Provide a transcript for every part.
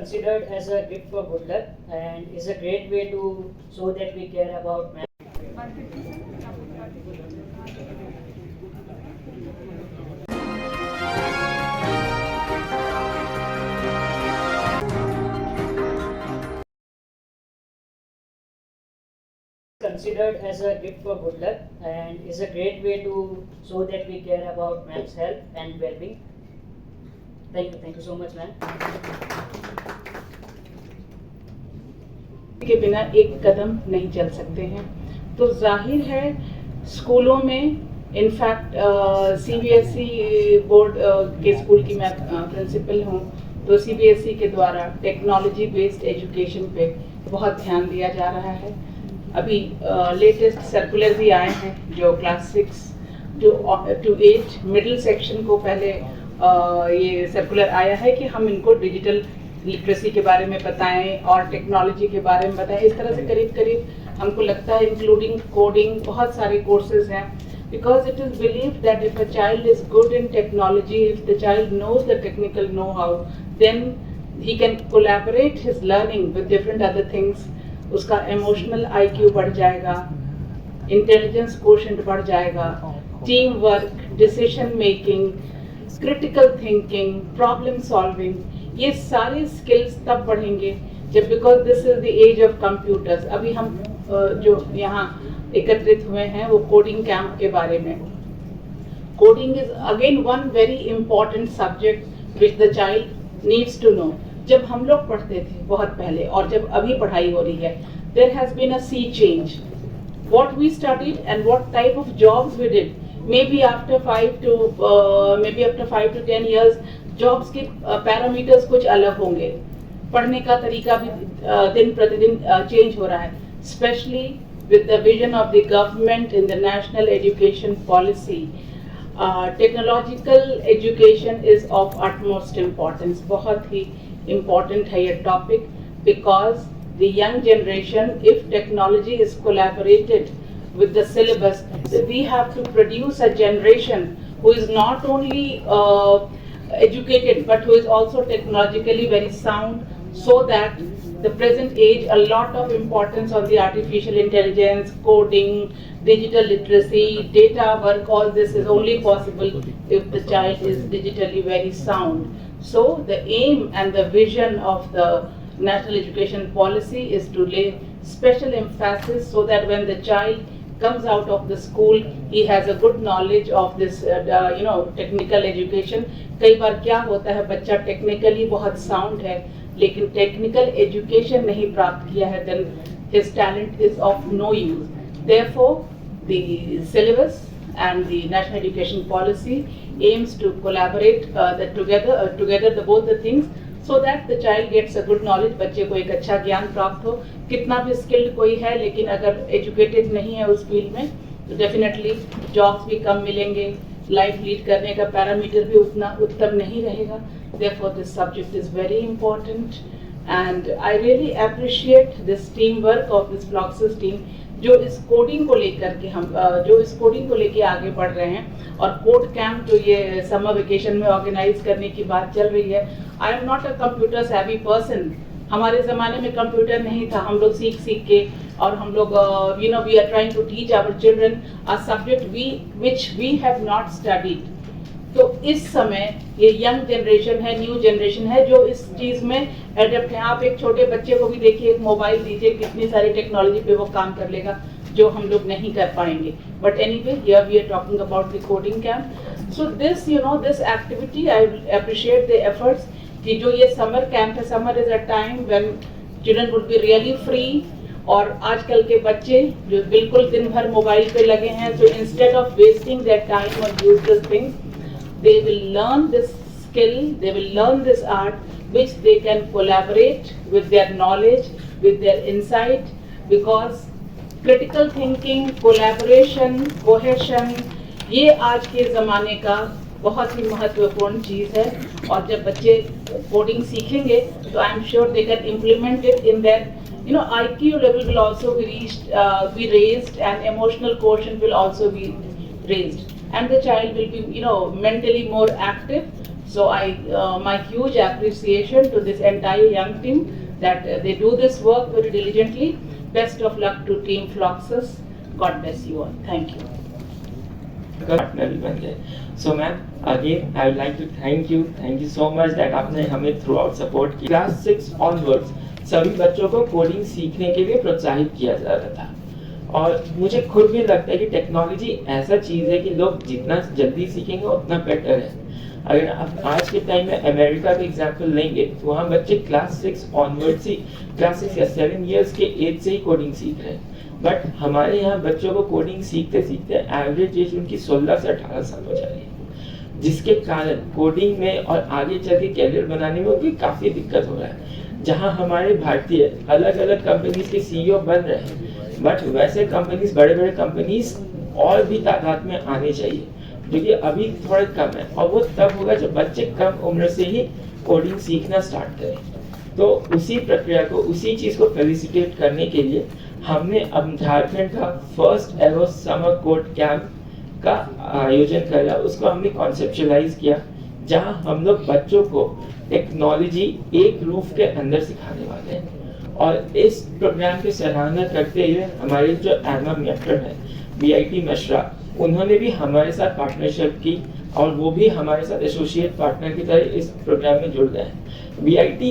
considered as a gift for good luck and is a great way to show that we care about man. Considered as a gift for good luck and is a great way to show that we care about man's health and well-being. Thank you so much, ma'am. के बिना एक कदम नहीं चल सकते हैं। तो जाहिर है स्कूलों में इनफैक्ट सीबीएसई बोर्ड के स्कूल की मैं प्रिंसिपल हूँ, तो सीबीएसई के द्वारा टेक्नोलॉजी बेस्ड एजुकेशन पे बहुत ध्यान दिया जा रहा है। अभी लेटेस्ट सर्कुलर भी आए हैं जो क्लास 6 टू 8 मिडिल सेक्शन को पहले ये सर्कुलर आया है कि हम इनको डिजिटल लिटरेसी के बारे में बताएं और टेक्नोलॉजी के बारे में बताएं। इस तरह से करीब करीब हमको लगता है इंक्लूडिंग कोडिंग बहुत सारे कोर्सेज हैं, because it is believed that if a child is good in technology, if the child knows the technical know-how, then he can collaborate his learning with different other things. उसका emotional IQ बढ़ जाएगा, intelligence quotient बढ़ जाएगा, team work, decision making, critical thinking, problem solving, ये सारे skills तब बढ़ेंगे जब, because this is the age of computers. अभी हम जो यहाँ एकत्रित हुए हैं वो कोडिंग कैंप के बारे में। Coding is again one very important subject which the child needs to know. जब हम लोग पढ़ते थे बहुत पहले और जब अभी पढ़ाई हो रही है, there has been a sea change. What we studied and what type of jobs we did, maybe after 5 to 10 years jobs के पैरामीटर्स कुछ अलग होंगे, पढ़ने का तरीका भी दिन प्रतिदिन चेंज हो रहा है, specially with the vision of the government in the national education policy. Technological education is of utmost importance. बहुत ही important है ये topic, because the young generation, if technology is collaborated with the syllabus, we have to produce a generation who is not only educated but who is also technologically very sound, so that the present age, a lot of importance on the artificial intelligence, coding, digital literacy, data work, all this is only possible if the child is digitally very sound. So the aim and the vision of the National Education Policy is to lay special emphasis so that when the child comes out of the school, he has a good knowledge of this, technical education. कई बार क्या होता है, बच्चा technically बहुत sound है लेकिन technical education नहीं प्राप्त किया है, then his talent is of no use. Therefore, the syllabus and the National Education Policy aims to collaborate together both the things, so that the child gets a good knowledge. बच्चे को एक अच्छा ज्ञान प्राप्त हो। कितना भी स्किल्ड कोई है लेकिन अगर एजुकेटेड नहीं है उस फील्ड में, तो डेफिनेटली जॉब्स भी कम मिलेंगे, लाइफ लीड करने का पैरामीटर भी उतना उत्तम नहीं रहेगा। Therefore, this subject is very important, and I really appreciate this teamwork of this Fluxus team, जो इस कोडिंग को लेके आगे बढ़ रहे हैं। और कोड कैंप जो ये समर वेकेशन में ऑर्गेनाइज करने की बात चल रही है, I am not a computer savvy person. हमारे ज़माने में कंप्यूटर नहीं था, हम लोग सीख के, और हम लोग we are trying to teach our children a subject which we have not studied. तो इस समय ये यंग जनरेशन है, न्यू जनरेशन है जो इस चीज़ में एडेप्ट है। आप एक छोटे बच्चे को भी देखिए, एक मोबाइल दीजिए, कितनी सारी टेक्नोलॉजी पे वो काम कर लेगा जो हम लोग नहीं कर पाएंगे। But anyway, here we are talking about the coding camp. So this this activity, I appreciate the efforts कि जो ये समर कैंप है, summer is a time when children would be really free. और आजकल के बच्चे जो बिल्कुल दिन भर मोबाइल पे लगे हैं, so instead of wasting their time on useless things, they will learn this skill, they will learn this art, which they can collaborate with their knowledge, with their insight, because critical thinking, collaboration, cohesion, ये आज के ज़माने का बहुत ही महत्वपूर्ण चीज़ है। और जब बच्चे कोडिंग सीखेंगे तो I am sure they can implement it in their IQ level will also be raised, and emotional quotient will also be raised, and the child will be mentally more active, So my huge appreciation to this entire young team that they do this work very diligently. Best of luck to Team Fluxus. God bless you all. Thank you. Partner भी बन गए. So ma'am again I would like to thank you so much that आपने हमें throughout support किया. Class 6 onwards सभी बच्चों को coding सीखने के लिए प्रोत्साहित किया जा रहा था. और मुझे खुद भी लगता है कि टेक्नोलॉजी ऐसा चीज़ है कि लोग जितना जल्दी सीखेंगे उतना बेटर है. अगर आप आज के टाइम में अमेरिका का एग्जाम्पल लेंगे तो वहाँ बच्चे क्लास 6 ऑनवर्ड्स ही क्लास 6 या 7 ईयर्स के एज से ही कोडिंग सीख रहे हैं. बट हमारे यहाँ बच्चों को कोडिंग सीखते सीखते एवरेज एज उनकी 16 से 18 साल हो जा रही है, जिसके कारण कोडिंग में और आगे चल के कैरियर बनाने में उनकी काफ़ी दिक्कत हो रहा है. जहाँ हमारे भारतीय अलग अलग कंपनीज के सीईओ बन रहे हैं, बट वैसे कंपनीज बड़े बड़े कंपनीज और भी तादाद में आने चाहिए, जो कि अभी थोड़ा कम है. और वो तब होगा जब बच्चे कम उम्र से ही कोडिंग सीखना स्टार्ट करें. तो उसी प्रक्रिया को, उसी चीज़ को फेलिसिटेट करने के लिए हमने अब झारखंड का first ever summer code camp का आयोजन करा. उसको हमने कॉन्सेप्चुअलाइज किया, जहां हम लोग बच्चों को टेक्नोलॉजी एक रूफ के अंदर सिखाने वाले हैं. और इस प्रोग्राम की सराहना करते हुए हमारे जो एमा मेटर है BIT मिश्रा, उन्होंने भी हमारे साथ पार्टनरशिप की और वो भी हमारे साथ एसोसिएट पार्टनर की तरह इस प्रोग्राम में जुड़ गए हैं. BIT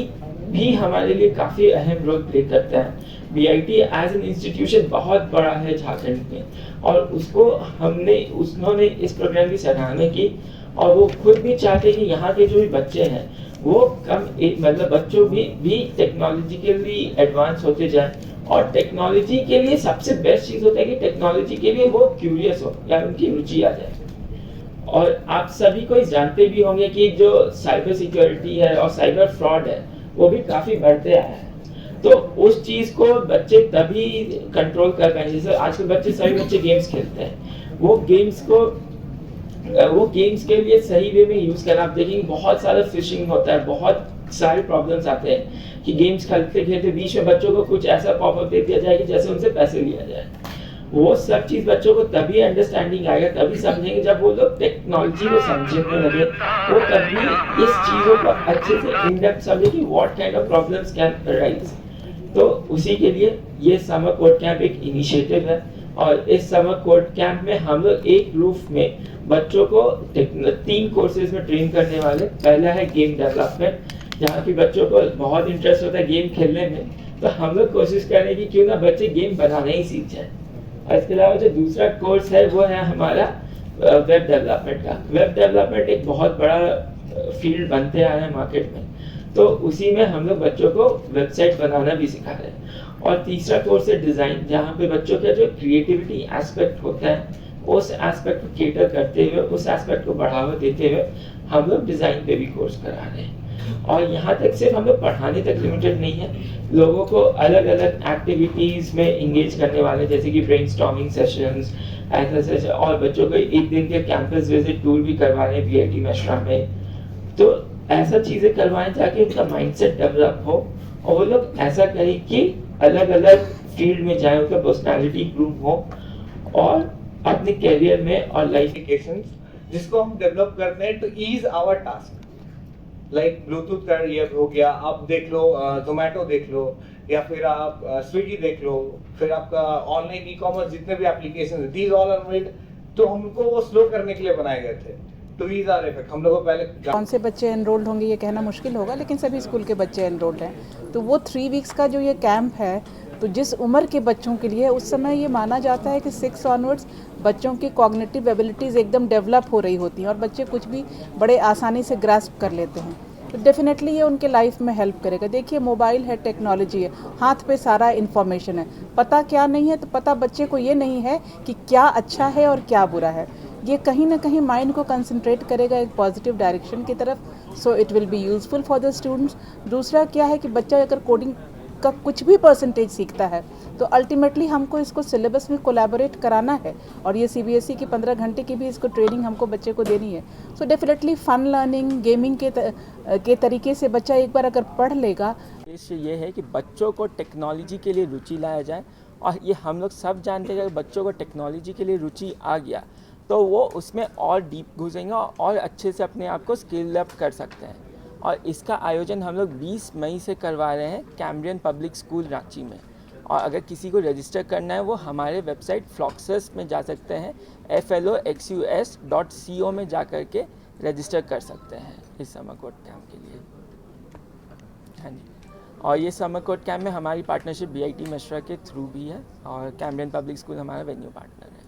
भी हमारे लिए काफ़ी अहम रोल प्ले करता है. BIT एज एन इंस्टीट्यूशन बहुत बड़ा है झारखंड में, और उन्होंने इस प्रोग्राम की सराहना की. और वो खुद भी चाहते कि यहाँ के जो भी बच्चे हैं वो मतलब बच्चों भी टेक्नोलॉजिकली एडवांस होते जाए. और टेक्नोलॉजी के लिए सबसे बेस्ट चीज़ होता है कि टेक्नोलॉजी के लिए वो क्यूरियस हो या उनकी रुचि आ जाए. और आप सभी को जानते भी होंगे कि जो साइबर सिक्योरिटी है और साइबर फ्रॉड है वो भी काफ़ी बढ़ते आया है. तो उस चीज़ को बच्चे तभी कंट्रोल कर पाएंगे. जैसे आजकल सभी बच्चे गेम्स खेलते हैं, वो गेम्स के लिए सही वे में यूज़ करना. आप देखेंगे बहुत सारा फिशिंग होता है, बहुत सारे प्रॉब्लम्स आते हैं कि गेम्स खेलते खेलते बीच में बच्चों को कुछ ऐसा पॉपअप दे दिया जाए कि जैसे उनसे पैसे लिया जाए. वो सब चीज़ बच्चों को तभी अंडरस्टैंडिंग आएगा, तभी समझेंगे जब वो लोग टेक्नोलॉजी को समझने लगे. वो तभी इस चीज़ों को अच्छे से इन डेप्थ समझे कि what kind of problems can arise. तो उसी के लिए ये समर कोड कैंप एक इनिशिएटिव है. और इस समर कोड कैंप में हम लोग एक रूफ में बच्चों को 3 कोर्सेज में ट्रेन करने वाले. पहला है गेम डेवलपमेंट, जहाँ की बच्चों को बहुत इंटरेस्ट होता है गेम खेलने में, तो हम लोग कोशिश करें कि क्यों ना बच्चे गेम बनाना ही सीख जाए. और इसके अलावा जो दूसरा कोर्स है वो है हमारा वेब डेवलपमेंट का. वेब डेवलपमेंट एक बहुत बड़ा फील्ड बनते आ रहा है मार्केट में, तो उसी में हम लोग बच्चों को वेबसाइट बनाना भी सिखा रहे हैं. और तीसरा कोर्स है डिज़ाइन, जहाँ पे बच्चों का जो क्रिएटिविटी एस्पेक्ट होता है उस एस्पेक्ट को केटर करते हुए, उस एस्पेक्ट को बढ़ावा देते हुए हम लोग डिज़ाइन पे भी कोर्स करा रहे हैं. और यहाँ तक सिर्फ हम लोग पढ़ाने तक लिमिटेड नहीं है, लोगों को अलग अलग एक्टिविटीज़ में इंगेज करने वाले, जैसे कि ब्रेनस्टॉर्मिंग सेशंस ऐसा, और बच्चों को एक दिन के कैंपस विजिट टूर भी करवा रहे हैं BIT मिश्रा में. तो ऐसा चीज़ें करवाएं ताकि उनका माइंडसेट डेवलप हो और वो लोग ऐसा करें कि अलग अलग फील्ड में जाए, उनका पर्सनालिटी ग्रूम हो और अपने करियर में और लाइफ एप्लीकेशंस जिसको हम डेवलप करते हैं to ease our task. Like Bluetooth का ये हो गया, आप देख लो जोमेटो देख लो, या फिर आप स्विगी देख लो, फिर आपका ऑनलाइन ई-कॉमर्स जितने भी एप्लीकेशन है, दीज ऑल आर मेड, तो हमको वो स्लो करने के लिए बनाए गए थे. तो ईज आर इफेक्ट हम लोगों को पहले कौन से बच्चे एनरोल्ड होंगे ये कहना मुश्किल होगा, लेकिन सभी स्कूल के बच्चे एनरोल्ड हैं. तो वो 3 वीक्स का जो ये कैंप है, तो जिस उम्र के बच्चों के लिए, उस समय ये माना जाता है कि 6 ऑनवर्ड्स बच्चों की कॉग्निटिव एबिलिटीज़ एकदम डेवलप हो रही होती हैं और बच्चे कुछ भी बड़े आसानी से ग्रास्प कर लेते हैं. तो डेफिनेटली ये उनके लाइफ में हेल्प करेगा. देखिए मोबाइल है, टेक्नोलॉजी है, हाथ पे सारा इन्फॉर्मेशन है, पता क्या नहीं है, तो पता बच्चे को ये नहीं है कि क्या अच्छा है और क्या बुरा है. ये कहीं ना कहीं माइंड को कंसंट्रेट करेगा एक पॉजिटिव डायरेक्शन की तरफ. So it will be useful for the students. दूसरा क्या है कि बच्चा अगर कोडिंग का कुछ भी परसेंटेज सीखता है तो अल्टीमेटली हमको इसको सिलेबस में कोलैबोरेट कराना है, और ये CBSE की 15 घंटे की भी इसको ट्रेनिंग हमको बच्चे को देनी है. सो डेफिनेटली फ़न लर्निंग, गेमिंग के तरीके से बच्चा एक बार अगर पढ़ लेगा. उद्देश्य ये है कि बच्चों को टेक्नोलॉजी के लिए रुचि लाया जाए. और ये हम लोग सब जानते हैं कि बच्चों को टेक्नोलॉजी के लिए रुचि आ गया तो वो उसमें और डीप घुसेंगे और अच्छे से अपने आप को स्किल अप कर सकते हैं। और इसका आयोजन हम लोग 20 मई से करवा रहे हैं कैम्ब्रियन पब्लिक स्कूल रांची में। और अगर किसी को रजिस्टर करना है वो हमारे वेबसाइट फ्लॉक्सस में जा सकते हैं, floxus.co में जा कर के रजिस्टर कर सकते हैं इस समर कोड कैंप के लिए। हाँ जी, और ये समर कोड कैंप में हमारी पार्टनरशिप BIT मिश्रा के थ्रू भी है और कैम्ब्रियन पब्लिक स्कूल हमारा वेन्यू पार्टनर है।